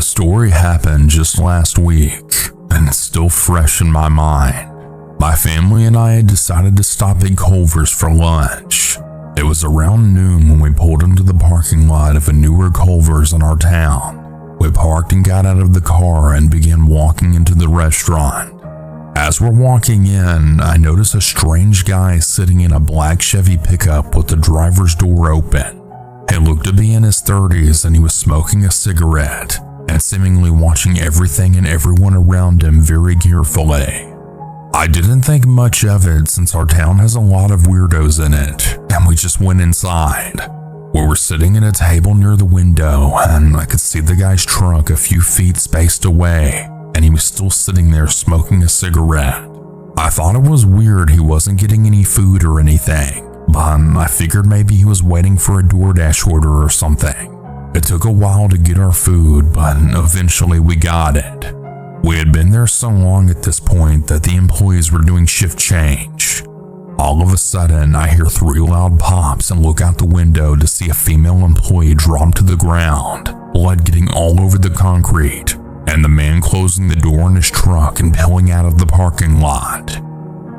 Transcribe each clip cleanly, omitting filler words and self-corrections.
story happened just last week, and it's still fresh in my mind. My family and I had decided to stop at Culver's for lunch. It was around noon when we pulled into the parking lot of a newer Culver's in our town. We parked and got out of the car and began walking into the restaurant. As we're walking in, I notice a strange guy sitting in a black Chevy pickup with the driver's door open. He looked to be in his 30s and he was smoking a cigarette and seemingly watching everything and everyone around him very carefully. I didn't think much of it since our town has a lot of weirdos in it, and we just went inside. We were sitting at a table near the window and I could see the guy's trunk a few feet spaced away, and he was still sitting there smoking a cigarette. I thought it was weird he wasn't getting any food or anything, but I figured maybe he was waiting for a DoorDash order or something. It took a while to get our food, but eventually we got it. We had been there so long at this point that the employees were doing shift change. All of a sudden, I hear 3 loud pops and look out the window to see a female employee drop to the ground, blood getting all over the concrete, and the man closing the door on his truck and peeling out of the parking lot.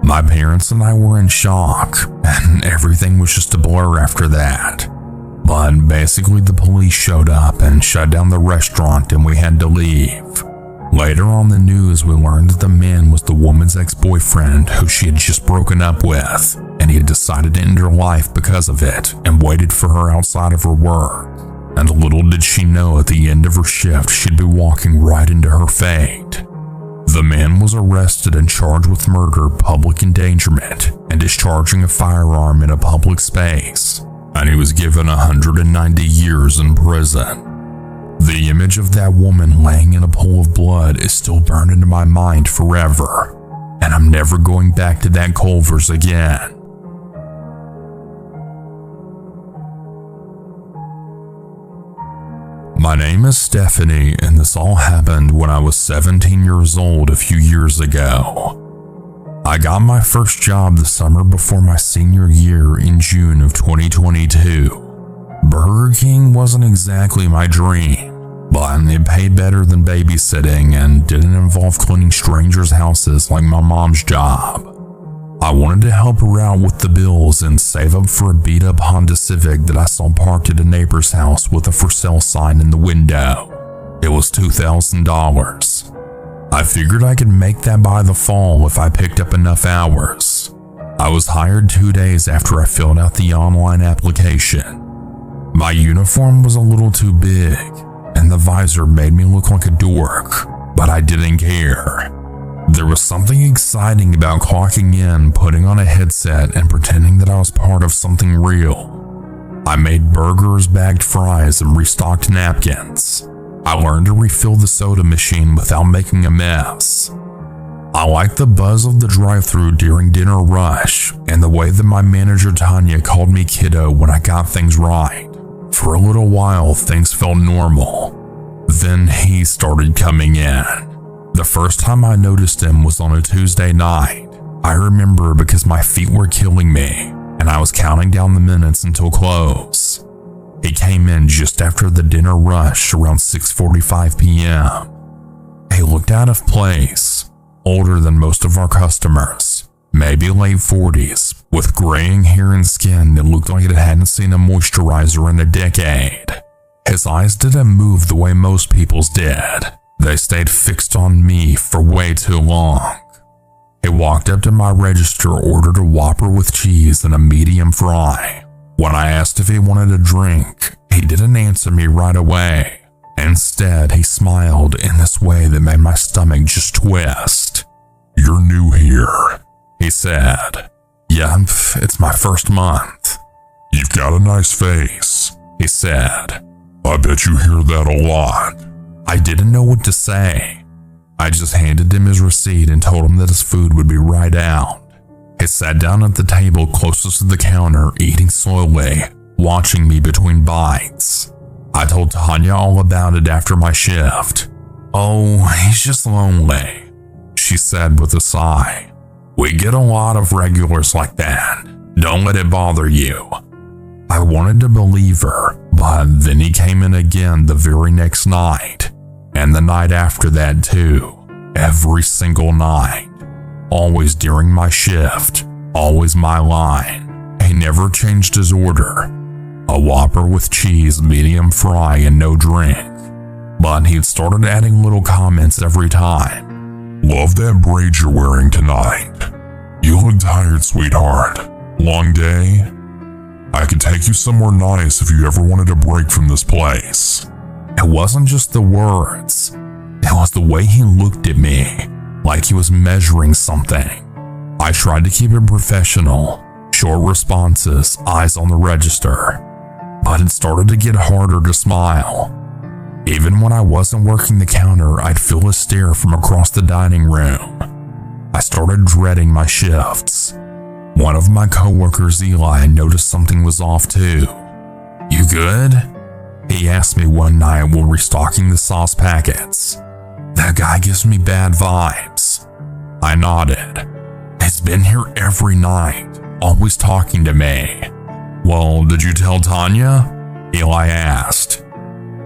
My parents and I were in shock, and everything was just a blur after that. But basically the police showed up and shut down the restaurant and we had to leave. Later on the news, we learned that the man was the woman's ex-boyfriend who she had just broken up with, and he had decided to end her life because of it and waited for her outside of her work. And little did she know at the end of her shift she'd be walking right into her fate. The man was arrested and charged with murder, public endangerment, and discharging a firearm in a public space, and he was given 190 years in prison. The image of that woman laying in a pool of blood is still burned into my mind forever, and I'm never going back to that Culver's again. My name is Stephanie, and this all happened when I was 17 years old a few years ago. I got my first job the summer before my senior year in June of 2022. Burger King wasn't exactly my dream, but it paid better than babysitting and didn't involve cleaning strangers' houses like my mom's job. I wanted to help her out with the bills and save up for a beat-up Honda Civic that I saw parked at a neighbor's house with a for sale sign in the window. It was $2,000. I figured I could make that by the fall if I picked up enough hours. I was hired 2 days after I filled out the online application. My uniform was a little too big, and the visor made me look like a dork, but I didn't care. There was something exciting about clocking in, putting on a headset, and pretending that I was part of something real. I made burgers, bagged fries, and restocked napkins. I learned to refill the soda machine without making a mess. I liked the buzz of the drive-thru during dinner rush, and the way that my manager Tanya called me kiddo when I got things right. For a little while, things felt normal. Then he started coming in. The first time I noticed him was on a Tuesday night. I remember because my feet were killing me, and I was counting down the minutes until close. He came in just after the dinner rush around 6:45 p.m. He looked out of place, older than most of our customers, maybe late 40s, with graying hair and skin that looked like it hadn't seen a moisturizer in a decade. His eyes didn't move the way most people's did. They stayed fixed on me for way too long. He walked up to my register, ordered a Whopper with cheese and a medium fry. When I asked if he wanted a drink, he didn't answer me right away. Instead, he smiled in this way that made my stomach just twist. "You're new here," he said. "Yeah, it's my first month." "You've got a nice face," he said. "I bet you hear that a lot." I didn't know what to say. I just handed him his receipt and told him that his food would be right out. He sat down at the table closest to the counter, eating slowly, watching me between bites. I told Tanya all about it after my shift. "Oh, he's just lonely," she said with a sigh. "We get a lot of regulars like that. Don't let it bother you." I wanted to believe her, but then he came in again the very next night. And the night after that too. Every single night. Always during my shift. Always my line. He never changed his order. A Whopper with cheese, medium fry, and no drink. But he'd started adding little comments every time. Love that braid you're wearing tonight. You look tired, sweetheart. Long day? I could take you somewhere nice if you ever wanted a break from this place. It wasn't just the words. It was the way he looked at me, like he was measuring something. I tried to keep it professional, short responses, eyes on the register. But it started to get harder to smile. Even when I wasn't working the counter, I'd feel a stare from across the dining room. I started dreading my shifts. One of my coworkers, Eli, noticed something was off too. You good? He asked me one night while restocking the sauce packets. That guy gives me bad vibes. I nodded. He's been here every night, always talking to me. Well, did you tell Tanya? Eli asked.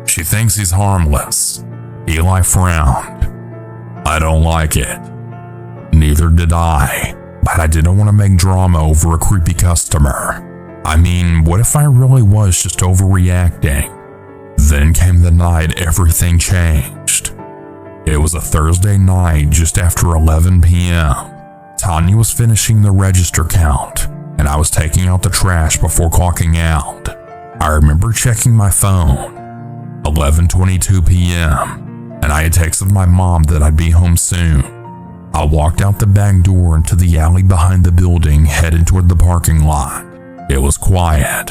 She thinks he's harmless. Eli frowned. I don't like it. Neither did I, but I didn't want to make drama over a creepy customer. I mean, what if I really was just overreacting? Then came the night everything changed. It was a Thursday night just after 11 p.m. Tanya was finishing the register count, and I was taking out the trash before clocking out. I remember checking my phone. 11:22 p.m. and I had texted my mom that I'd be home soon. I walked out the back door into the alley behind the building, headed toward the parking lot. It was quiet.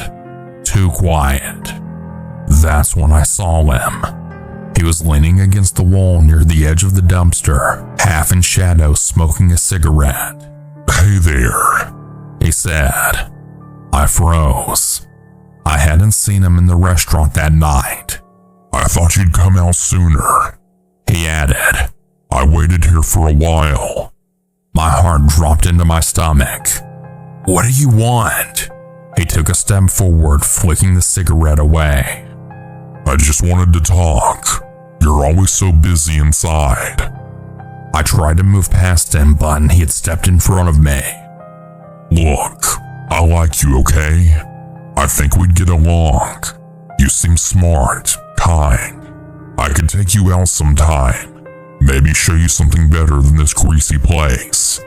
Too quiet. That's when I saw him. He was leaning against the wall near the edge of the dumpster, half in shadow, smoking a cigarette. Hey there, he said. I froze. I hadn't seen him in the restaurant that night. I thought you'd come out sooner, he added. I waited here for a while. My heart dropped into my stomach. What do you want? He took a step forward, flicking the cigarette away. I just wanted to talk. You're always so busy inside. I tried to move past him, but he had stepped in front of me. Look, I like you, okay? I think we'd get along. You seem smart, kind. I could take you out sometime. Maybe show you something better than this greasy place.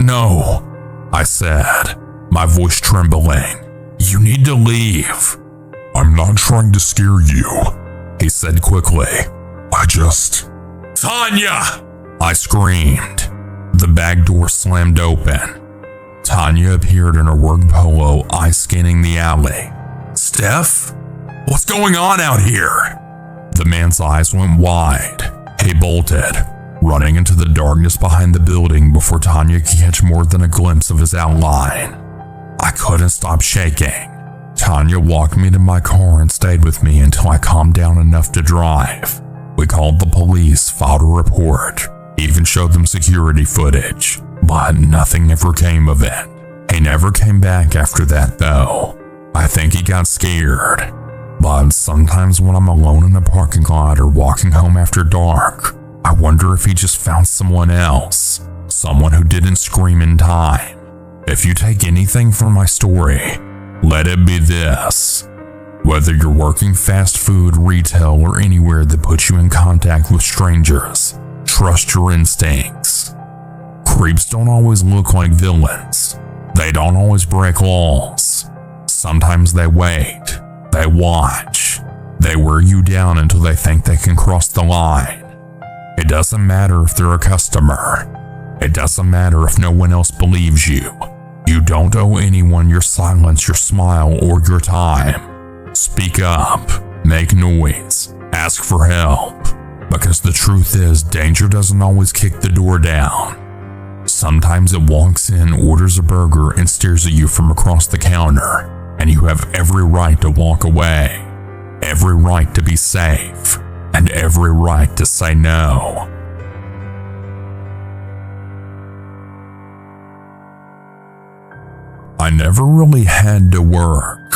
No, I said, my voice trembling. You need to leave. I'm not trying to scare you, he said quickly. Tanya! I screamed. The back door slammed open. Tanya appeared in her work polo, eyes scanning the alley. Steph? What's going on out here? The man's eyes went wide. He bolted, running into the darkness behind the building before Tanya could catch more than a glimpse of his outline. I couldn't stop shaking. Tanya walked me to my car and stayed with me until I calmed down enough to drive. We called the police, filed a report, even showed them security footage, but nothing ever came of it. He never came back after that though. I think he got scared. But sometimes when I'm alone in a parking lot or walking home after dark, I wonder if he just found someone else, someone who didn't scream in time. If you take anything from my story, let it be this. Whether you're working fast food, retail, or anywhere that puts you in contact with strangers, trust your instincts. Creeps don't always look like villains. They don't always break laws. Sometimes they wait. They watch. They wear you down until they think they can cross the line. It doesn't matter if they're a customer. It doesn't matter if no one else believes you. You don't owe anyone your silence, your smile, or your time. Speak up. Make noise. Ask for help. Because the truth is, danger doesn't always kick the door down. Sometimes it walks in, orders a burger, and stares at you from across the counter. And you have every right to walk away, every right to be safe, and every right to say no. I never really had to work,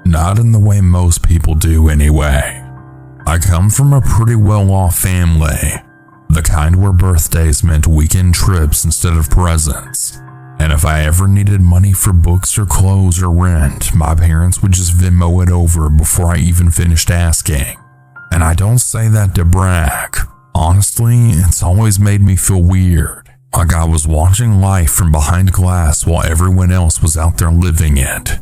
not in the way most people do anyway. I come from a pretty well-off family, the kind where birthdays meant weekend trips instead of presents. And if I ever needed money for books or clothes or rent, my parents would just Venmo it over before I even finished asking. And I don't say that to brag. Honestly, it's always made me feel weird, like I was watching life from behind glass while everyone else was out there living it.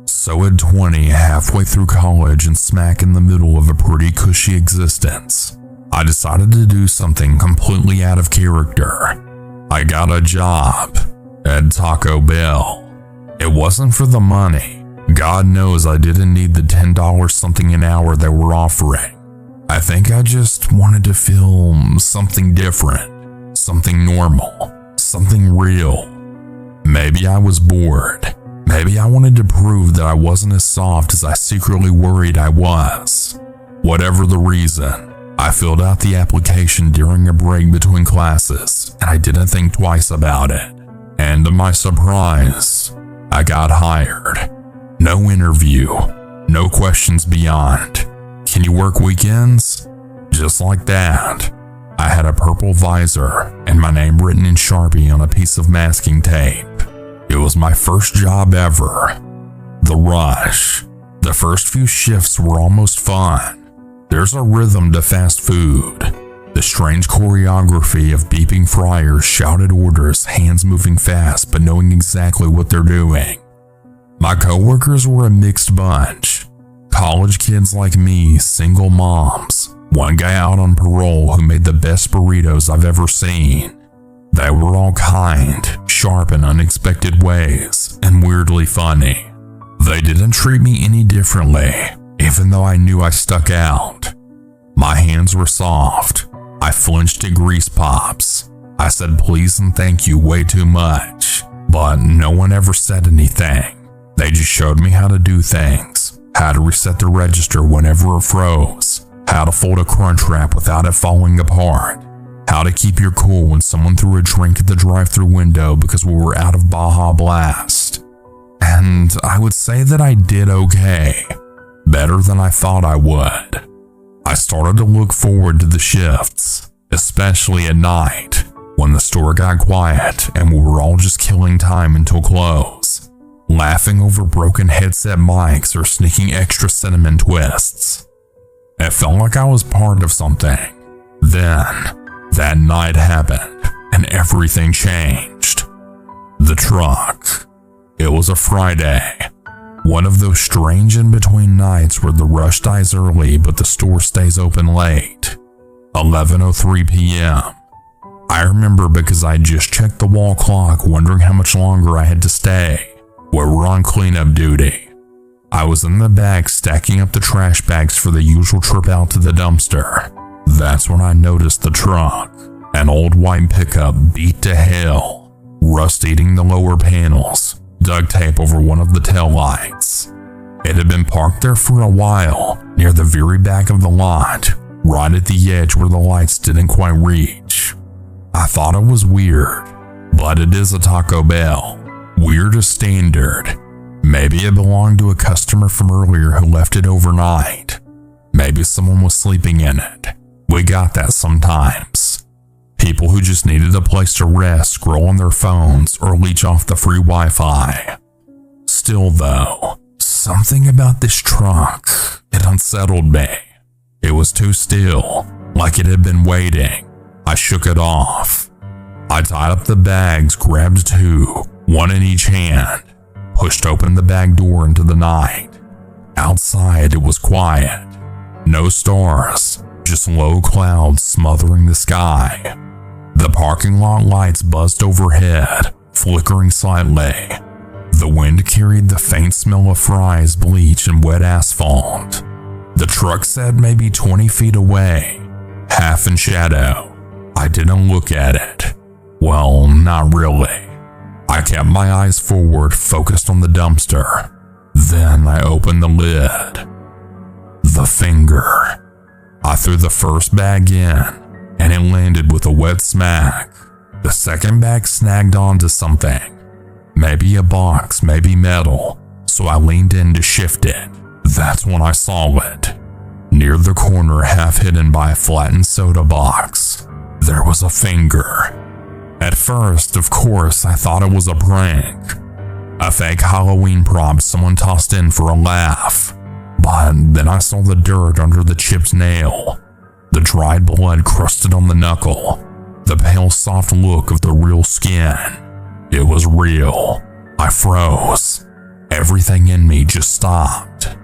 So at 20, halfway through college and smack in the middle of a pretty cushy existence, I decided to do something completely out of character. I got a job at Taco Bell. It wasn't for the money. God knows I didn't need the $10 something an hour they were offering. I think I just wanted to feel something different, something normal, something real. Maybe I was bored. Maybe I wanted to prove that I wasn't as soft as I secretly worried I was. Whatever the reason, I filled out the application during a break between classes, and I didn't think twice about it. And to my surprise, I got hired. No interview, no questions beyond. Can you work weekends? Just like that. I had a purple visor and my name written in Sharpie on a piece of masking tape. It was my first job ever. The rush. The first few shifts were almost fun. There's a rhythm to fast food. The strange choreography of beeping fryers, shouted orders, hands moving fast but knowing exactly what they're doing. My coworkers were a mixed bunch. College kids like me, single moms, one guy out on parole who made the best burritos I've ever seen. They were all kind, sharp in unexpected ways, and weirdly funny. They didn't treat me any differently, even though I knew I stuck out. My hands were soft. I flinched at grease pops. I said please and thank you way too much, but no one ever said anything. They just showed me how to do things, how to reset the register whenever it froze, how to fold a crunch wrap without it falling apart, how to keep your cool when someone threw a drink at the drive-thru window because we were out of Baja Blast. And I would say that I did okay, better than I thought I would. I started to look forward to the shifts, especially at night, when the store got quiet and we were all just killing time until close, laughing over broken headset mics or sneaking extra cinnamon twists. It felt like I was part of something. Then, that night happened, and everything changed. The truck. It was a Friday. One of those strange in-between nights where the rush dies early but the store stays open late. 11:03 p.m. I remember because I just checked the wall clock wondering how much longer I had to stay. We were on cleanup duty. I was in the back stacking up the trash bags for the usual trip out to the dumpster. That's when I noticed the truck. An old white pickup beat to hell, rust eating the lower panels, duct tape over one of the taillights. It had been parked there for a while, near the very back of the lot, right at the edge where the lights didn't quite reach. I thought it was weird, but it is a Taco Bell. Weird as standard. Maybe it belonged to a customer from earlier who left it overnight. Maybe someone was sleeping in it. We got that sometimes. People who just needed a place to rest, scroll on their phones, or leech off the free Wi-Fi. Still though, something about this truck, it unsettled me. It was too still, like it had been waiting. I shook it off. I tied up the bags, grabbed two, one in each hand, pushed open the bag door into the night. Outside it was quiet. No stars, just low clouds smothering the sky. The parking lot lights buzzed overhead, flickering slightly. The wind carried the faint smell of fries, bleach, and wet asphalt. The truck sat maybe 20 feet away, half in shadow. I didn't look at it. Well, not really. I kept my eyes forward, focused on the dumpster. Then I opened the lid. The finger. I threw the first bag in, and it landed with a wet smack. The second bag snagged onto something. Maybe a box, maybe metal, so I leaned in to shift it. That's when I saw it. Near the corner, half hidden by a flattened soda box, there was a finger. At first, of course, I thought it was a prank. A fake Halloween prop someone tossed in for a laugh. But then I saw the dirt under the chipped nail, the dried blood crusted on the knuckle, the pale soft look of the real skin. It was real. I froze. Everything in me just stopped.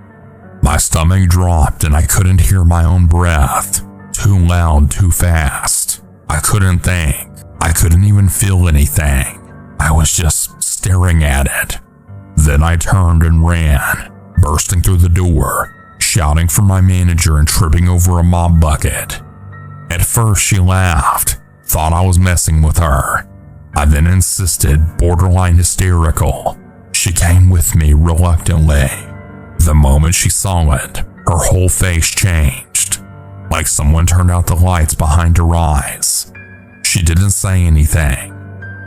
My stomach dropped and I couldn't hear my own breath. Too loud, too fast. I couldn't think. I couldn't even feel anything. I was just staring at it. Then I turned and ran, bursting through the door, shouting for my manager and tripping over a mop bucket. At first she laughed, thought I was messing with her. I then insisted, borderline hysterical. She came with me reluctantly. The moment she saw it, her whole face changed, like someone turned out the lights behind her eyes. She didn't say anything,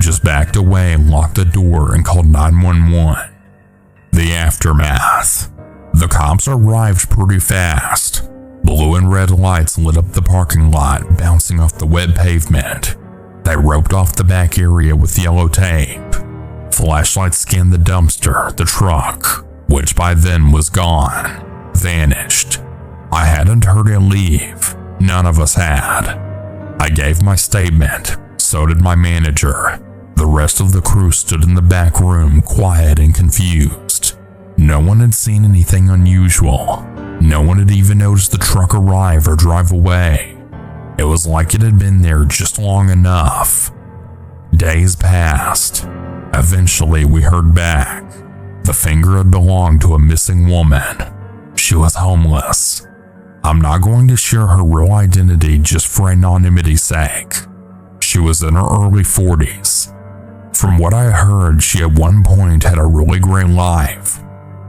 just backed away and locked the door and called 911. The aftermath. The cops arrived pretty fast. Blue and red lights lit up the parking lot, bouncing off the wet pavement. They roped off the back area with yellow tape. Flashlights scanned the dumpster, the truck, which by then was gone, vanished. I hadn't heard it leave. None of us had. I gave my statement. So did my manager. The rest of the crew stood in the back room, quiet and confused. No one had seen anything unusual. No one had even noticed the truck arrive or drive away. It was like it had been there just long enough. Days passed. Eventually, we heard back. The finger had belonged to a missing woman. She was homeless. I'm not going to share her real identity just for anonymity's sake. She was in her early 40s. From what I heard, she at one point had a really great life.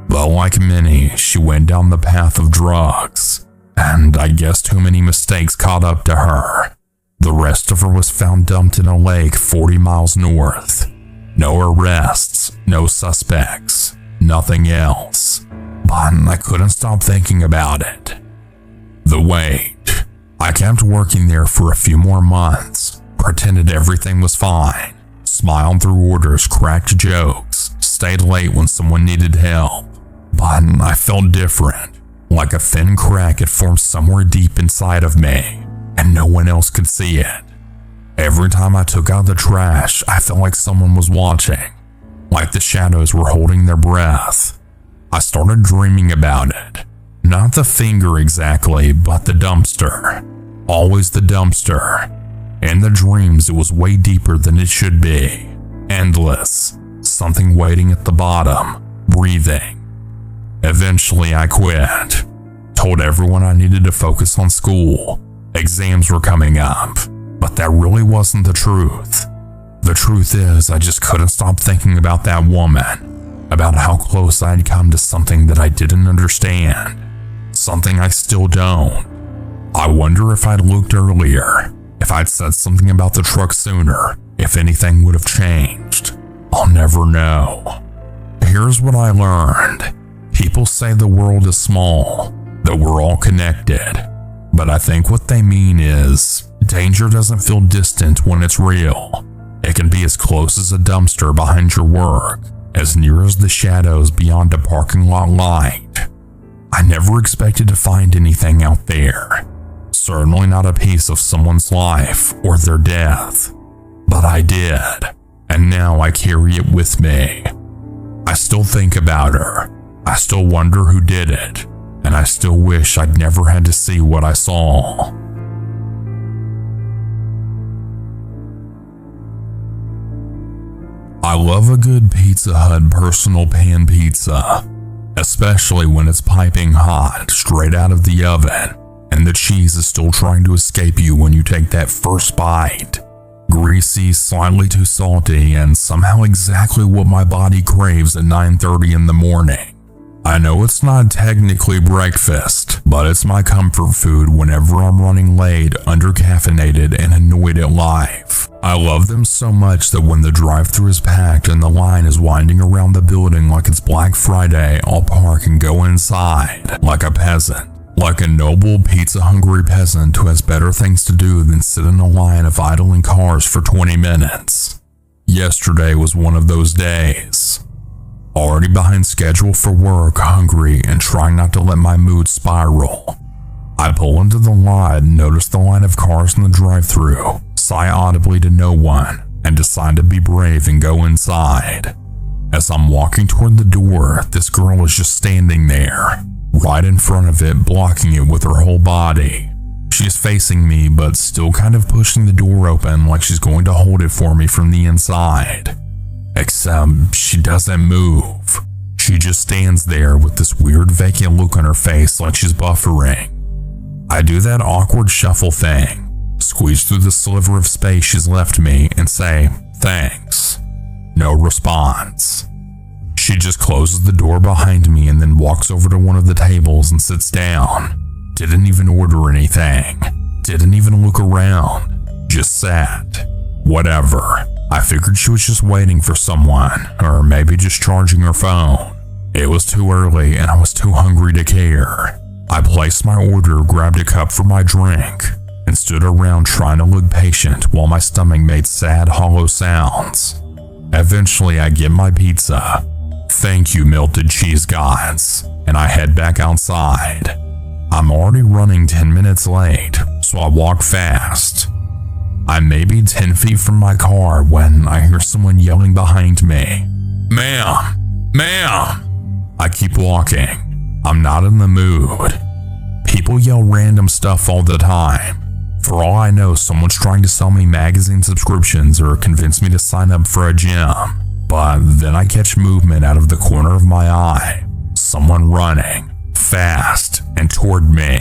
But like many, she went down the path of drugs. And I guess too many mistakes caught up to her. The rest of her was found dumped in a lake 40 miles north. No arrests, no suspects, nothing else. But I couldn't stop thinking about it. The wait. I kept working there for a few more months, pretended everything was fine, smiled through orders, cracked jokes, stayed late when someone needed help. But I felt different, like a thin crack had formed somewhere deep inside of me, and no one else could see it. Every time I took out the trash, I felt like someone was watching, like the shadows were holding their breath. I started dreaming about it. Not the finger exactly, but the dumpster. Always the dumpster. In the dreams, it was way deeper than it should be. Endless. Something waiting at the bottom, breathing. Eventually, I quit. Told everyone I needed to focus on school. Exams were coming up. But that really wasn't the truth. The truth is, I just couldn't stop thinking about that woman, about how close I'd come to something that I didn't understand, something I still don't. I wonder if I'd looked earlier, if I'd said something about the truck sooner, if anything would have changed. I'll never know. Here's what I learned. People say the world is small, that we're all connected. But I think what they mean is, danger doesn't feel distant when it's real. It can be as close as a dumpster behind your work, as near as the shadows beyond a parking lot light. I never expected to find anything out there. Certainly not a piece of someone's life or their death. But I did, and now I carry it with me. I still think about her. I still wonder who did it. And I still wish I'd never had to see what I saw. I love a good Pizza Hut personal pan pizza, especially when it's piping hot straight out of the oven and the cheese is still trying to escape you when you take that first bite. Greasy, slightly too salty, and somehow exactly what my body craves at 9:30 in the morning. I know it's not technically breakfast, but it's my comfort food whenever I'm running late, undercaffeinated, and annoyed at life. I love them so much that when the drive-thru is packed and the line is winding around the building like it's Black Friday, I'll park and go inside, like a peasant, like a noble pizza-hungry peasant who has better things to do than sit in a line of idling cars for 20 minutes. Yesterday was one of those days. Already behind schedule for work, hungry, and trying not to let my mood spiral. I pull into the lot and notice the line of cars in the drive-thru, sigh audibly to no one, and decide to be brave and go inside. As I'm walking toward the door, this girl is just standing there, right in front of it, blocking it with her whole body. She is facing me, but still kind of pushing the door open like she's going to hold it for me from the inside. Except she doesn't move. She just stands there with this weird vacant look on her face like she's buffering. I do that awkward shuffle thing, squeeze through the sliver of space she's left me and say, "Thanks." No response. She just closes the door behind me and then walks over to one of the tables and sits down. Didn't even order anything. Didn't even look around. Just sat. Whatever. I figured she was just waiting for someone, or maybe just charging her phone. It was too early and I was too hungry to care. I placed my order, grabbed a cup for my drink, and stood around trying to look patient while my stomach made sad, hollow sounds. Eventually, I get my pizza. Thank you, melted cheese gods, and I head back outside. I'm already running 10 minutes late, so I walk fast. I'm maybe 10 feet from my car when I hear someone yelling behind me. "Ma'am! Ma'am!" I keep walking. I'm not in the mood. People yell random stuff all the time. For all I know, someone's trying to sell me magazine subscriptions or convince me to sign up for a gym. But then I catch movement out of the corner of my eye. Someone running, fast, and toward me.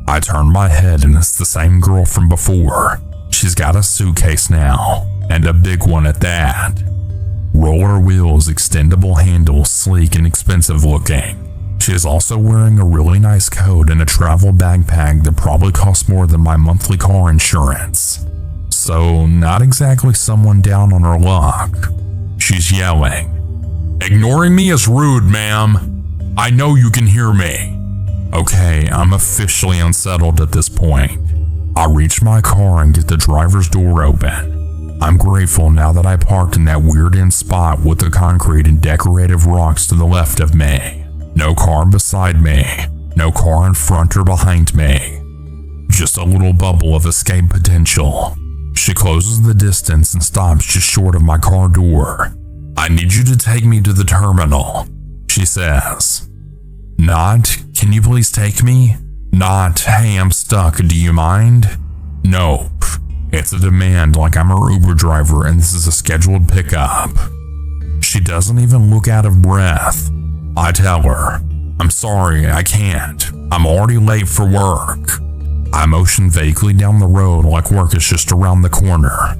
I turn my head and it's the same girl from before. She's got a suitcase now, and a big one at that. Roller wheels, extendable handles, sleek and expensive looking. She is also wearing a really nice coat and a travel backpack that probably costs more than my monthly car insurance. So not exactly someone down on her luck. She's yelling, "Ignoring me is rude, ma'am. I know you can hear me." Okay, I'm officially unsettled at this point. I reach my car and get the driver's door open. I'm grateful now that I parked in that weird end spot with the concrete and decorative rocks to the left of me. No car beside me, no car in front or behind me. Just a little bubble of escape potential. She closes the distance and stops just short of my car door. "I need you to take me to the terminal," she says. Not, "Can you please take me?" Not, "Hey, I'm stuck, do you mind?" Nope. It's a demand like I'm her Uber driver and this is a scheduled pickup. She doesn't even look out of breath. I tell her, "I'm sorry, I can't. I'm already late for work." I motion vaguely down the road like work is just around the corner.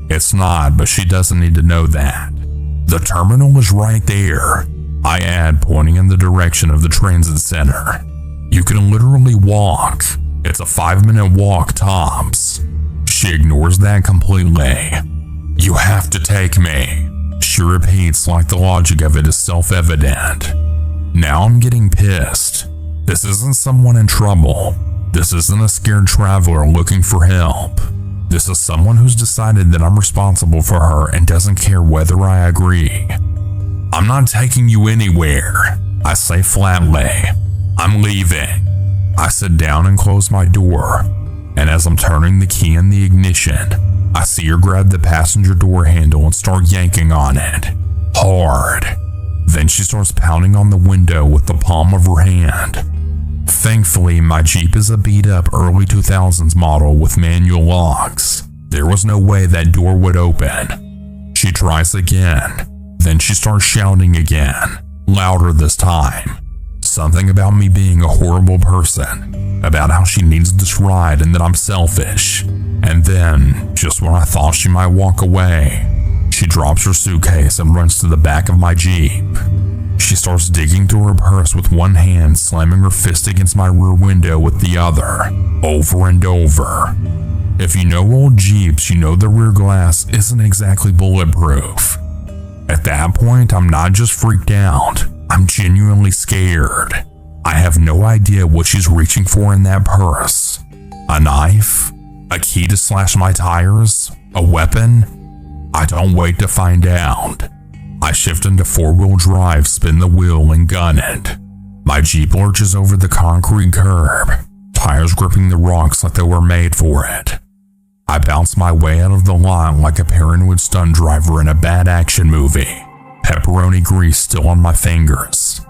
It's not, but she doesn't need to know that. "The terminal is right there," I add, pointing in the direction of the transit center. "You can literally walk. It's a 5-minute walk tops." She ignores that completely. "You have to take me," she repeats like the logic of it is self-evident. Now I'm getting pissed. This isn't someone in trouble. This isn't a scared traveler looking for help. This is someone who's decided that I'm responsible for her and doesn't care whether I agree. "I'm not taking you anywhere," I say flatly. "I'm leaving." I sit down and close my door, and as I'm turning the key in the ignition, I see her grab the passenger door handle and start yanking on it. Hard. Then she starts pounding on the window with the palm of her hand. Thankfully, my Jeep is a beat-up early 2000s model with manual locks. There was no way that door would open. She tries again. Then she starts shouting again, louder this time. Something about me being a horrible person, about how she needs this ride and that I'm selfish. And then, just when I thought she might walk away, she drops her suitcase and runs to the back of my Jeep. She starts digging through her purse with one hand, slamming her fist against my rear window with the other, over and over. If you know old Jeeps, you know the rear glass isn't exactly bulletproof. At that point, I'm not just freaked out, I'm genuinely scared. I have no idea what she's reaching for in that purse. A knife? A key to slash my tires? A weapon? I don't wait to find out. I shift into four-wheel drive, spin the wheel, and gun it. My Jeep lurches over the concrete curb, tires gripping the rocks like they were made for it. I bounce my way out of the lot like a paranoid stunt driver in a bad action movie, pepperoni grease still on my fingers.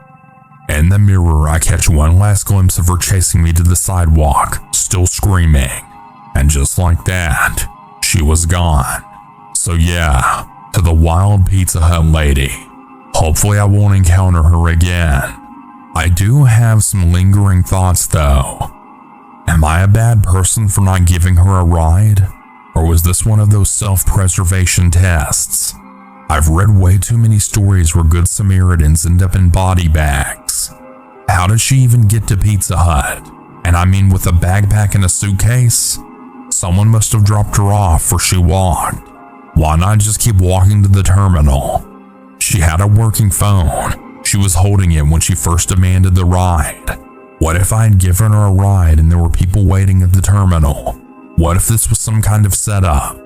In the mirror, I catch one last glimpse of her chasing me to the sidewalk, still screaming. And just like that, she was gone. So yeah, to the wild Pizza Hut lady. Hopefully I won't encounter her again. I do have some lingering thoughts though. Am I a bad person for not giving her a ride? Or was this one of those self-preservation tests? I've read way too many stories where good Samaritans end up in body bags. How did she even get to Pizza Hut? And I mean with a backpack and a suitcase? Someone must have dropped her off or she walked. Why not just keep walking to the terminal? She had a working phone. She was holding it when she first demanded the ride. What if I had given her a ride and there were people waiting at the terminal? What if this was some kind of setup?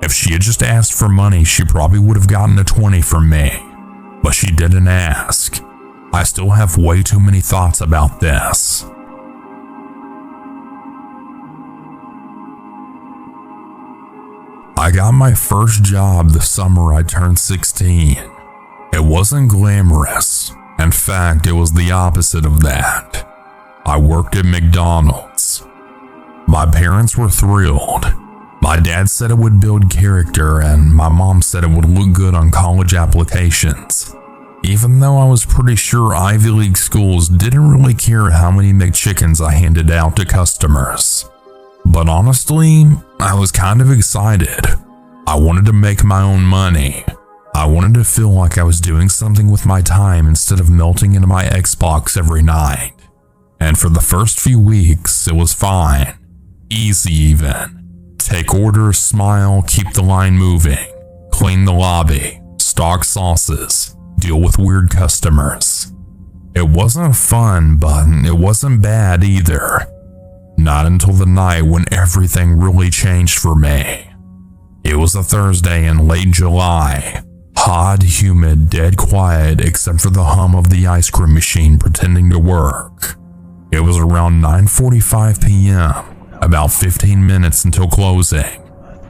If she had just asked for money, she probably would have gotten a 20 from me. But she didn't ask. I still have way too many thoughts about this. I got my first job the summer I turned 16. It wasn't glamorous. In fact, it was the opposite of that. I worked at McDonald's. My parents were thrilled. My dad said it would build character, and my mom said it would look good on college applications. Even though I was pretty sure Ivy League schools didn't really care how many McChickens I handed out to customers. But honestly, I was kind of excited. I wanted to make my own money. I wanted to feel like I was doing something with my time instead of melting into my Xbox every night. And for the first few weeks, it was fine. Easy even. Take orders, smile, keep the line moving, clean the lobby, stock sauces, deal with weird customers. It wasn't fun, but it wasn't bad either. Not until the night when everything really changed for me. It was a Thursday in late July. Hot, humid, dead quiet except for the hum of the ice cream machine pretending to work. It was around 9:45 p.m., about 15 minutes until closing,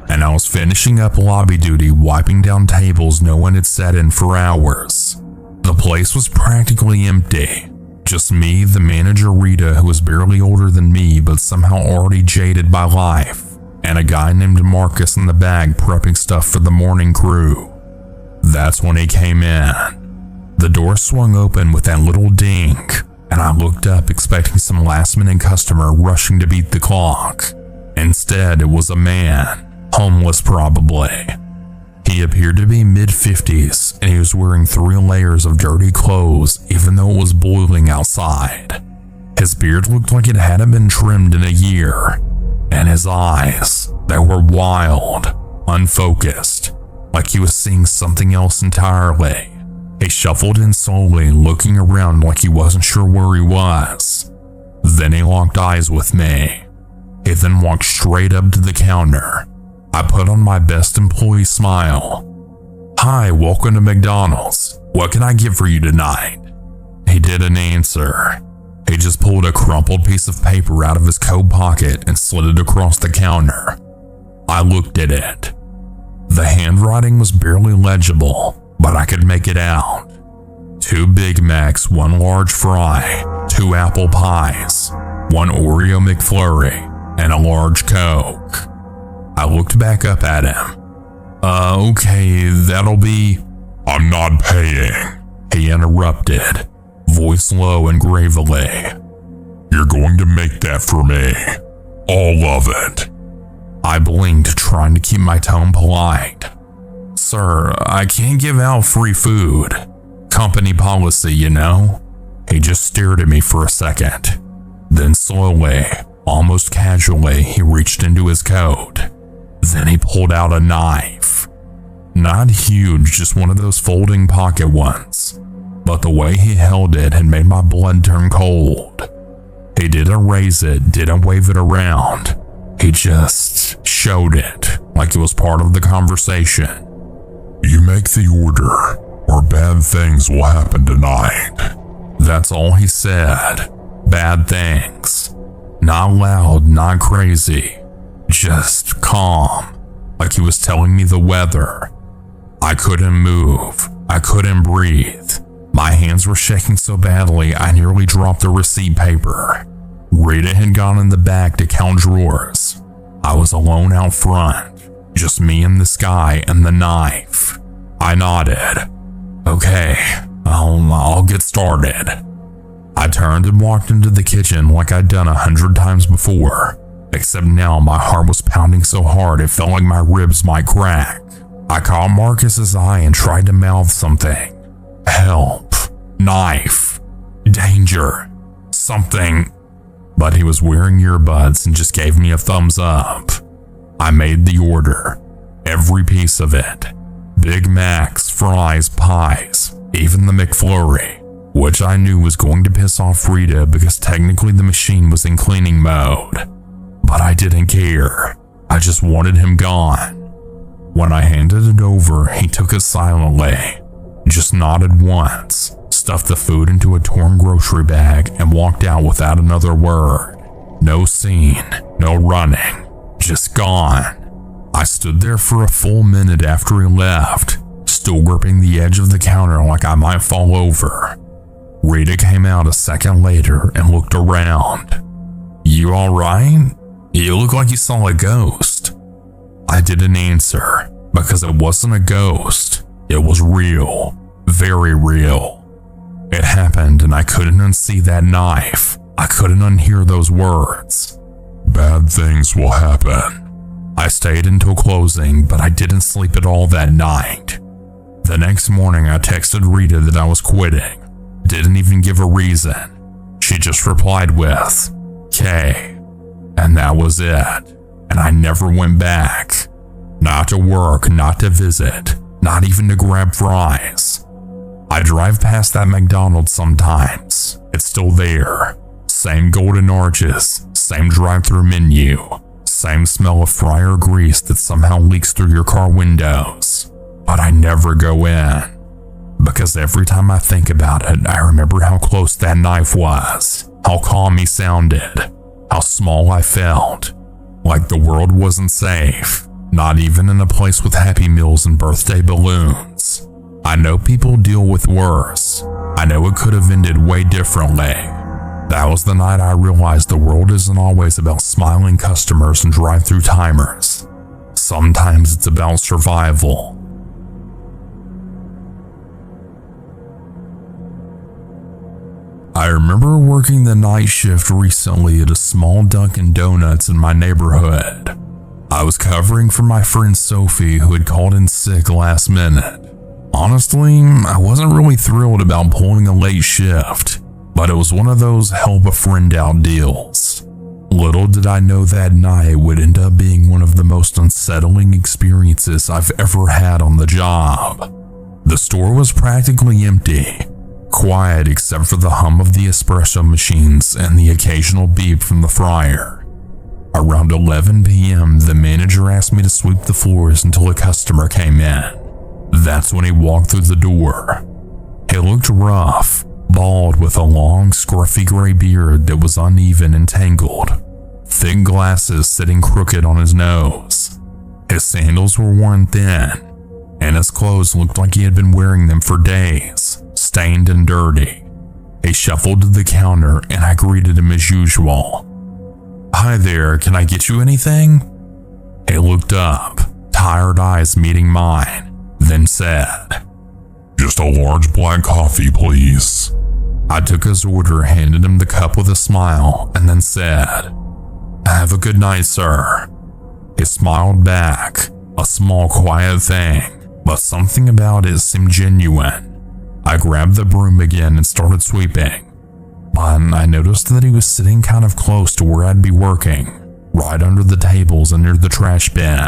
and I was finishing up lobby duty wiping down tables no one had sat in for hours. The place was practically empty. Just me, the manager Rita, who was barely older than me but somehow already jaded by life, and a guy named Marcus in the back prepping stuff for the morning crew. That's when he came in. The door swung open with that little ding, and I looked up expecting some last-minute customer rushing to beat the clock. Instead, it was a man, homeless probably. He appeared to be mid-50s, and he was wearing 3 layers of dirty clothes even though it was boiling outside. His beard looked like it hadn't been trimmed in a year, and his eyes, they were wild, unfocused, like he was seeing something else entirely. He shuffled in slowly, looking around like he wasn't sure where he was. Then he locked eyes with me. He then walked straight up to the counter. I put on my best employee smile. "Hi, welcome to McDonald's. What can I get for you tonight?" He didn't answer. He just pulled a crumpled piece of paper out of his coat pocket and slid it across the counter. I looked at it. The handwriting was barely legible, but I could make it out. 2 Big Macs, 1 large fry, 2 apple pies, 1 Oreo McFlurry, and a large Coke. I looked back up at him. Okay, that'll be..." "I'm not paying," he interrupted, voice low and gravely. "You're going to make that for me. All of it." I blinked, trying to keep my tone polite. "Sir, I can't give out free food. Company policy, you know?" He just stared at me for a second. Then slowly, almost casually, he reached into his coat. Then he pulled out a knife. Not huge, just one of those folding pocket ones. but the way he held it had made my blood turn cold. He didn't raise it, didn't wave it around. He just showed it like it was part of the conversation. "You make the order, or bad things will happen tonight." That's all he said. Bad things. Not loud, not crazy. Just calm, like he was telling me the weather. I couldn't move. I couldn't breathe. My hands were shaking so badly I nearly dropped the receipt paper. Rita had gone in the back to count drawers. I was alone out front, just me and this guy and the knife. I nodded. "Okay, I'll get started." I turned and walked into the kitchen like I'd done 100 times before, except now my heart was pounding so hard it felt like my ribs might crack. I caught Marcus's eye and tried to mouth something. Help, knife, danger, something. But he was wearing earbuds and just gave me a thumbs up. I made the order, every piece of it. Big Macs, fries, pies, even the McFlurry, which I knew was going to piss off Rita because technically the machine was in cleaning mode. But I didn't care. I just wanted him gone. When I handed it over, he took it silently, just nodded once, stuffed the food into a torn grocery bag, and walked out without another word. No scene, no running, just gone. I stood there for a full minute after he left, still gripping the edge of the counter like I might fall over. Rita came out a second later and looked around. "You alright? You look like you saw a ghost." I didn't answer, because it wasn't a ghost. It was real, very real. It happened and I couldn't unsee that knife. I couldn't unhear those words. "Bad things will happen." I stayed until closing, but I didn't sleep at all that night. The next morning I texted Rita that I was quitting. Didn't even give a reason. She just replied with, "K." And that was it. And I never went back. Not to work, not to visit, not even to grab fries. I drive past that McDonald's sometimes. It's still there. Same golden arches, same drive-through menu, same smell of fryer grease that somehow leaks through your car windows. But I never go in. Because every time I think about it, I remember how close that knife was, how calm he sounded, how small I felt, like the world wasn't safe, not even in a place with Happy Meals and birthday balloons. I know people deal with worse. I know it could have ended way differently. That was the night I realized the world isn't always about smiling customers and drive-through timers. Sometimes it's about survival. I remember working the night shift recently at a small Dunkin' Donuts in my neighborhood. I was covering for my friend Sophie, who had called in sick last minute. Honestly, I wasn't really thrilled about pulling a late shift, but it was one of those help a friend out deals. Little did I know that night would end up being one of the most unsettling experiences I've ever had on the job. The store was practically empty. Quiet except for the hum of the espresso machines and the occasional beep from the fryer. Around 11 p.m., the manager asked me to sweep the floors until a customer came in. That's when he walked through the door. He looked rough, bald with a long, scruffy gray beard that was uneven and tangled, thick glasses sitting crooked on his nose. His sandals were worn thin, and his clothes looked like he had been wearing them for days, stained and dirty. He shuffled to the counter and I greeted him as usual. "Hi there, can I get you anything?" He looked up, tired eyes meeting mine, then said, "Just a large black coffee, please." I took his order, handed him the cup with a smile, and then said, "Have a good night, sir." He smiled back, a small quiet thing, but something about it seemed genuine. I grabbed the broom again and started sweeping, but I noticed that he was sitting kind of close to where I'd be working, right under the tables and near the trash bin.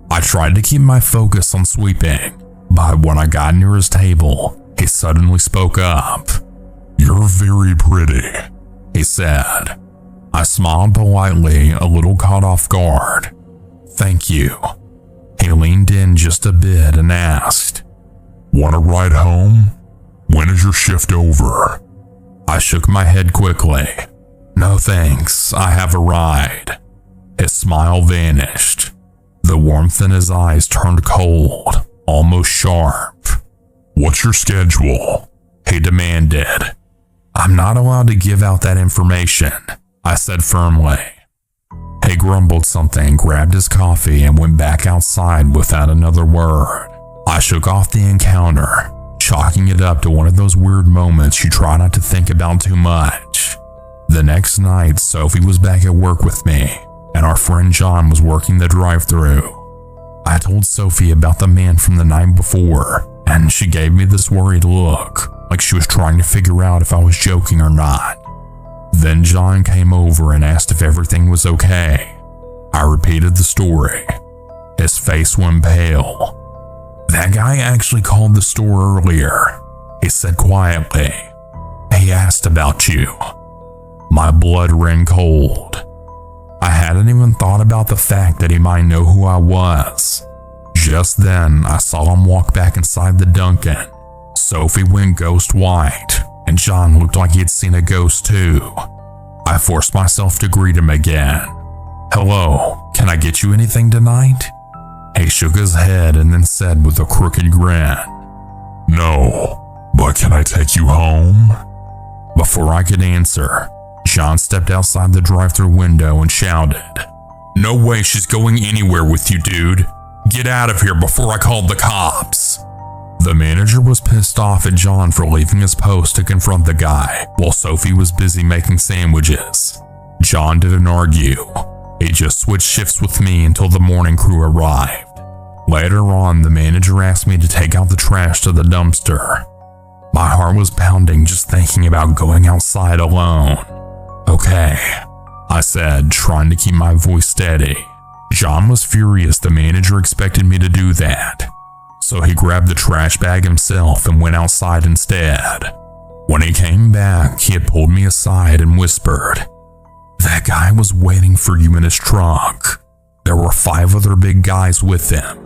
I tried to keep my focus on sweeping, but when I got near his table, he suddenly spoke up. "You're very pretty," he said. I smiled politely, a little caught off guard. "Thank you." He leaned in just a bit and asked, "Want a ride home? When is your shift over?" I shook my head quickly. "No thanks, I have a ride." His smile vanished. The warmth in his eyes turned cold, almost sharp. "What's your schedule?" he demanded. "I'm not allowed to give out that information," I said firmly. He grumbled something, grabbed his coffee, and went back outside without another word. I shook off the encounter, chalking it up to one of those weird moments you try not to think about too much. The next night, Sophie was back at work with me, and our friend John was working the drive-thru. I told Sophie about the man from the night before, and she gave me this worried look, like she was trying to figure out if I was joking or not. Then John came over and asked if everything was okay. I repeated the story. His face went pale. "That guy actually called the store earlier," he said quietly. "He asked about you." My blood ran cold. I hadn't even thought about the fact that he might know who I was. Just then, I saw him walk back inside the Dunkin'. Sophie went ghost white, and John looked like he had seen a ghost too. I forced myself to greet him again. "Hello, can I get you anything tonight?" He shook his head and then said with a crooked grin, "No, but can I take you home?" Before I could answer, John stepped outside the drive-thru window and shouted, "No way she's going anywhere with you, dude. Get out of here before I call the cops." The manager was pissed off at John for leaving his post to confront the guy while Sophie was busy making sandwiches. John didn't argue. He just switched shifts with me until the morning crew arrived. Later on, the manager asked me to take out the trash to the dumpster. My heart was pounding just thinking about going outside alone. "Okay," I said, trying to keep my voice steady. John was furious the manager expected me to do that, so he grabbed the trash bag himself and went outside instead. When he came back, he had pulled me aside and whispered, "That guy was waiting for you in his truck. There were 5 other big guys with him."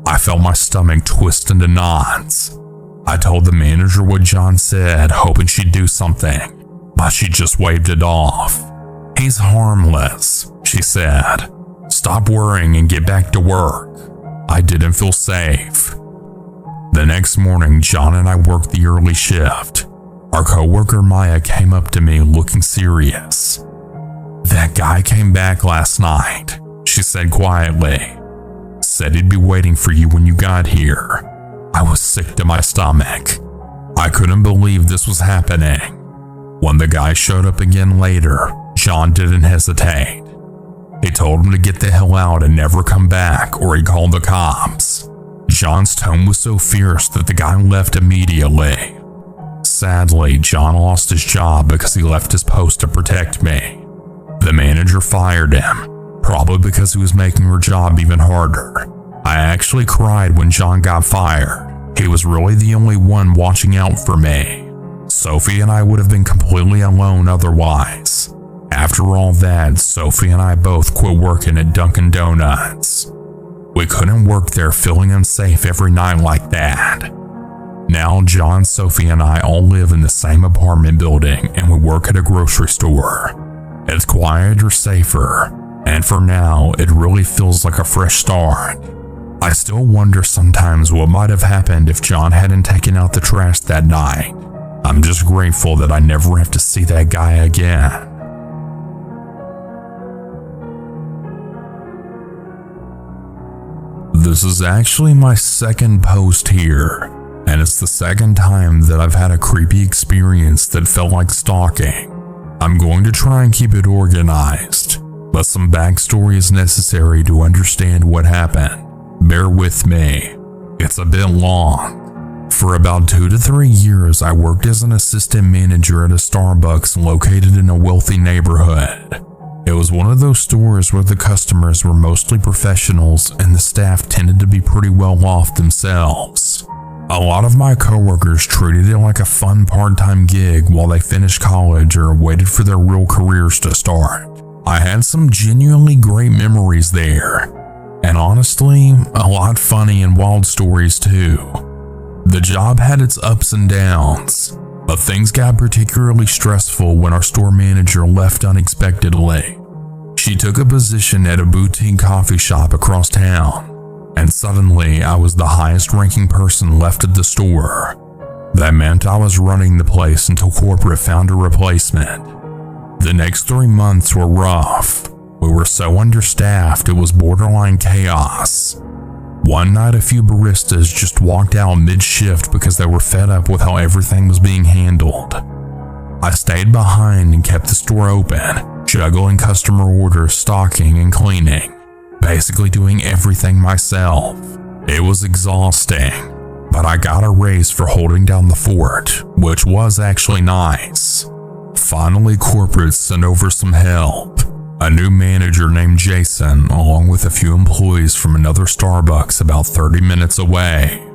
I felt my stomach twist into knots. I told the manager what John said, hoping she'd do something, but she just waved it off. "He's harmless," she said. "Stop worrying and get back to work." I didn't feel safe. The next morning, John and I worked the early shift. Our coworker Maya came up to me looking serious. "That guy came back last night," she said quietly. "Said he'd be waiting for you when you got here." I was sick to my stomach. I couldn't believe this was happening. When the guy showed up again later, John didn't hesitate. He told him to get the hell out and never come back or he'd call the cops. John's tone was so fierce that the guy left immediately. Sadly, John lost his job because he left his post to protect me. The manager fired him, probably because he was making her job even harder. I actually cried when John got fired. He was really the only one watching out for me. Sophie and I would have been completely alone otherwise. After all that, Sophie and I both quit working at Dunkin' Donuts. We couldn't work there feeling unsafe every night like that. Now John, Sophie, and I all live in the same apartment building and we work at a grocery store. It's quieter, safer, and for now, it really feels like a fresh start. I still wonder sometimes what might have happened if John hadn't taken out the trash that night. I'm just grateful that I never have to see that guy again. This is actually my second post here, and it's the second time that I've had a creepy experience that felt like stalking. I'm going to try and keep it organized, but some backstory is necessary to understand what happened. Bear with me, it's a bit long. For about 2 to 3 years, I worked as an assistant manager at a Starbucks located in a wealthy neighborhood. It was one of those stores where the customers were mostly professionals and the staff tended to be pretty well off themselves. A lot of my coworkers treated it like a fun part-time gig while they finished college or waited for their real careers to start. I had some genuinely great memories there, and honestly, a lot funny and wild stories too. The job had its ups and downs, but things got particularly stressful when our store manager left unexpectedly. She took a position at a boutique coffee shop across town, and suddenly I was the highest ranking person left at the store. That meant I was running the place until corporate found a replacement. The next 3 months were rough. We were so understaffed it was borderline chaos. One night a few baristas just walked out mid-shift because they were fed up with how everything was being handled. I stayed behind and kept the store open, juggling customer orders, stocking, and cleaning, basically doing everything myself. It was exhausting, but I got a raise for holding down the fort, which was actually nice. Finally, corporate sent over some help. A new manager named Jason, along with a few employees from another Starbucks about 30 minutes away.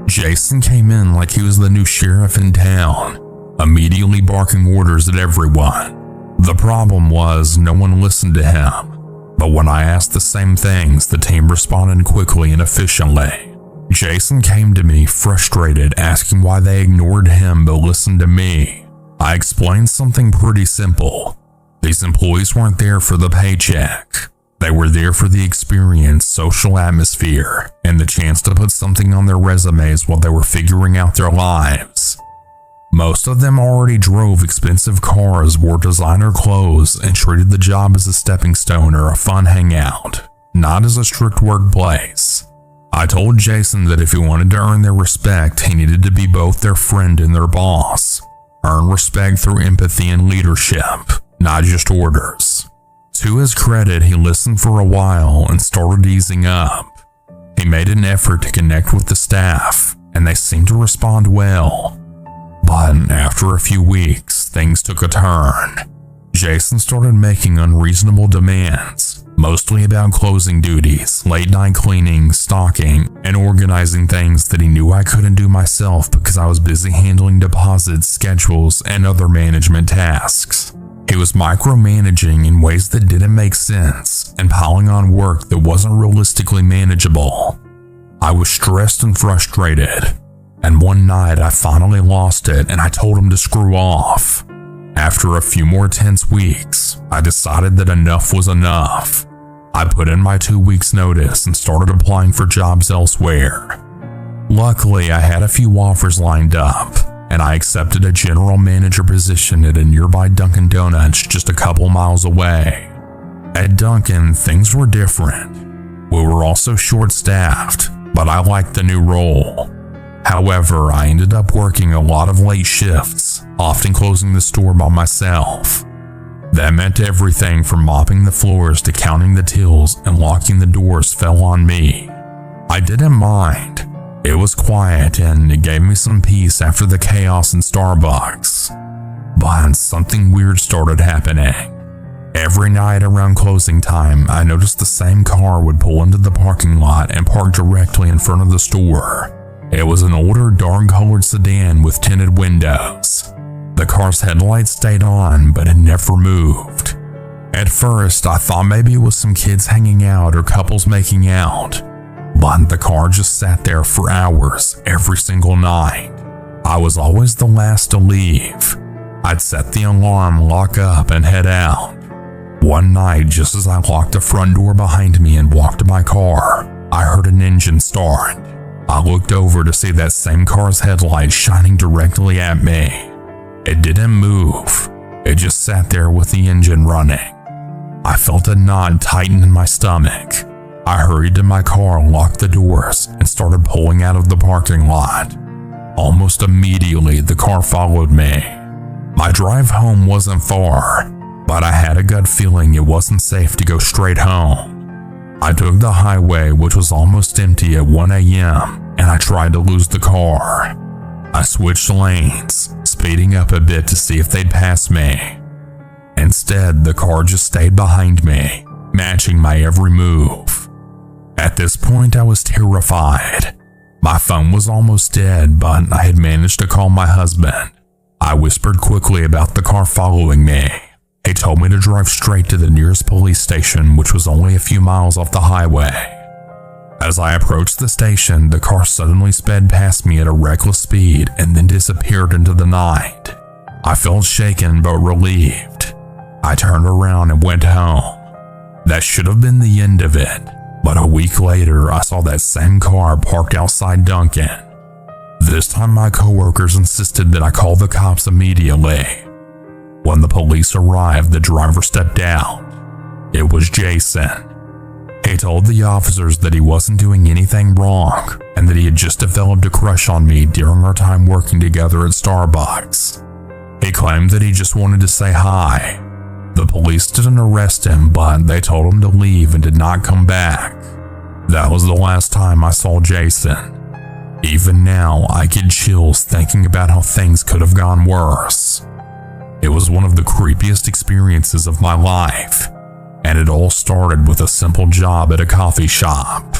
Jason came in like he was the new sheriff in town, immediately barking orders at everyone. The problem was no one listened to him, but when I asked the same things, the team responded quickly and efficiently. Jason came to me frustrated, asking why they ignored him but listened to me. I explained something pretty simple. These employees weren't there for the paycheck. They were there for the experience, social atmosphere, and the chance to put something on their resumes while they were figuring out their lives. Most of them already drove expensive cars, wore designer clothes, and treated the job as a stepping stone or a fun hangout, not as a strict workplace. I told Jason that if he wanted to earn their respect, he needed to be both their friend and their boss. Earn respect through empathy and leadership, not just orders. To his credit, he listened for a while and started easing up. He made an effort to connect with the staff, and they seemed to respond well. But after a few weeks, things took a turn. Jason started making unreasonable demands, mostly about closing duties, late-night cleaning, stocking, and organizing things that he knew I couldn't do myself because I was busy handling deposits, schedules, and other management tasks. He was micromanaging in ways that didn't make sense and piling on work that wasn't realistically manageable. I was stressed and frustrated, and one night I finally lost it and I told him to screw off. After a few more tense weeks, I decided that enough was enough. I put in my 2 weeks notice and started applying for jobs elsewhere. Luckily, I had a few offers lined up, and I accepted a general manager position at a nearby Dunkin' Donuts just a couple miles away. At Dunkin', things were different. We were also short-staffed, but I liked the new role. However, I ended up working a lot of late shifts, often closing the store by myself. That meant everything from mopping the floors to counting the tills and locking the doors fell on me. I didn't mind. It was quiet and it gave me some peace after the chaos in Starbucks. But something weird started happening. Every night around closing time, I noticed the same car would pull into the parking lot and park directly in front of the store. It was an older, dark-colored sedan with tinted windows. The car's headlights stayed on, but it never moved. At first, I thought maybe it was some kids hanging out or couples making out, but the car just sat there for hours every single night. I was always the last to leave. I'd set the alarm, lock up, and head out. One night, just as I locked the front door behind me and walked to my car, I heard an engine start. I looked over to see that same car's headlights shining directly at me. It didn't move. It just sat there with the engine running. I felt a knot tighten in my stomach. I hurried to my car, locked the doors, and started pulling out of the parking lot. Almost immediately, the car followed me. My drive home wasn't far, but I had a gut feeling it wasn't safe to go straight home. I took the highway, which was almost empty at 1 a.m., and I tried to lose the car. I switched lanes, speeding up a bit to see if they'd pass me. Instead, the car just stayed behind me, matching my every move. At this point, I was terrified. My phone was almost dead, but I had managed to call my husband. I whispered quickly about the car following me. He told me to drive straight to the nearest police station, which was only a few miles off the highway. As I approached the station, the car suddenly sped past me at a reckless speed and then disappeared into the night. I felt shaken but relieved. I turned around and went home. That should have been the end of it, but a week later I saw that same car parked outside Dunkin'. This time my coworkers insisted that I call the cops immediately. When the police arrived, the driver stepped out. It was Jason. He told the officers that he wasn't doing anything wrong and that he had just developed a crush on me during our time working together at Starbucks. He claimed that he just wanted to say hi. The police didn't arrest him, but they told him to leave and did not come back. That was the last time I saw Jason. Even now, I get chills thinking about how things could have gone worse. It was one of the creepiest experiences of my life, and it all started with a simple job at a coffee shop.